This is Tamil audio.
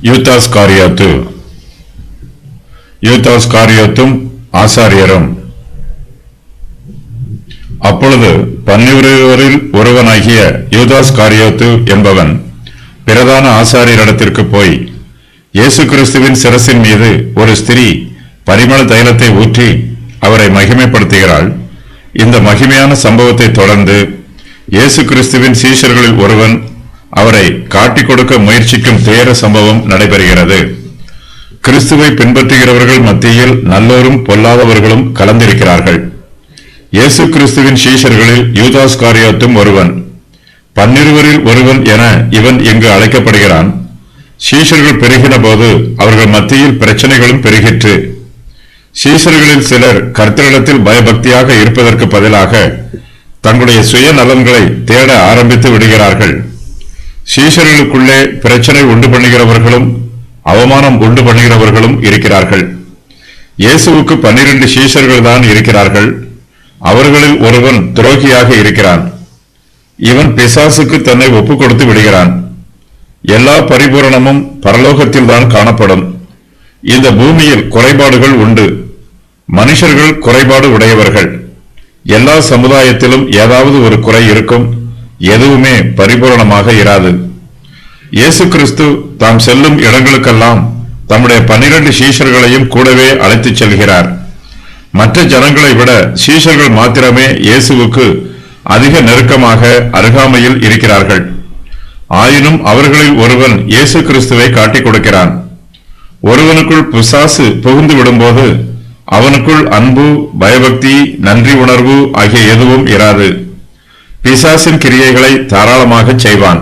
யூதாஸ் காரியாத்தும் ஆசாரியரும். அப்பொழுது 12 ஒருவனாகிய யூதாஸ் காரியாத்து என்பவன் பிரதான ஆசாரியரிடத்திற்கு போய், இயேசு கிறிஸ்துவின் சிரசின் மீது ஒரு ஸ்திரீ பரிமள தைலத்தை ஊற்றி அவரை மகிமைப்படுத்துகிறாள். இந்த மகிமையான சம்பவத்தை தொடர்ந்து இயேசு கிறிஸ்துவின் சீஷர்களில் ஒருவன் அவரை காட்டிக் கொடுக்க முயற்சிக்கும் துயர சம்பவம் நடைபெறுகிறது. கிறிஸ்துவை பின்பற்றுகிறவர்கள் மத்தியில் நல்லோரும் பொல்லாதவர்களும் கலந்திருக்கிறார்கள். இயேசு கிறிஸ்துவின் சீஷர்களில் யூதாஸ் காரியாத்தும் ஒருவன். 12 ஒருவன் என இவன் இங்கு அழைக்கப்படுகிறான். சீஷர்கள் பெருகின போது அவர்கள் மத்தியில் பிரச்சனைகளும் பெருகிற்று. சீஷர்களில் சிலர் கர்த்தரிடத்தில் பயபக்தியாக இருப்பதற்கு பதிலாக தங்களுடைய சுய நலன்களை தேட ஆரம்பித்து விடுகிறார்கள். சீஷர்களுக்குள்ளே பிரச்சனை உண்டு பண்ணுகிறவர்களும் அவமானம் உண்டு பண்ணுகிறவர்களும் இருக்கிறார்கள். இயேசுவுக்கு 12 சீஷர்கள் தான் இருக்கிறார்கள். அவர்களில் ஒருவன் துரோகியாக இருக்கிறான். இவன் பிசாசுக்கு தன்னை ஒப்புக் கொடுத்து விடுகிறான். எல்லா பரிபூரணமும் பரலோகத்தில் தான் காணப்படும். இந்த பூமியில் குறைபாடுகள் உண்டு. மனுஷர்கள் குறைபாடு உடையவர்கள். எல்லா சமுதாயத்திலும் ஏதாவது ஒரு குறை இருக்கும். எதுவுமே பரிபூரணமாக இராது. இயேசு கிறிஸ்து தாம் செல்லும் இடங்களுக்கெல்லாம் தம்முடைய 12 சீஷர்களையும் கூடவே அழைத்துச் செல்கிறார். மற்ற ஜனங்களை விட சீஷர்கள் மாத்திரமே இயேசுவுக்கு அதிக நெருக்கமாக அருகாமையில் இருக்கிறார்கள். ஆயினும் அவர்களில் ஒருவன் இயேசு கிறிஸ்துவை காட்டிக் கொடுக்கிறான். ஒருவனுக்குள் பிசாசு புகுந்து விடும்போது அவனுக்குள் அன்பு, பயபக்தி, நன்றி உணர்வு ஆகிய எதுவும் இராது. பிசாசின் கிரியைகளை தாராளமாக செய்வான்.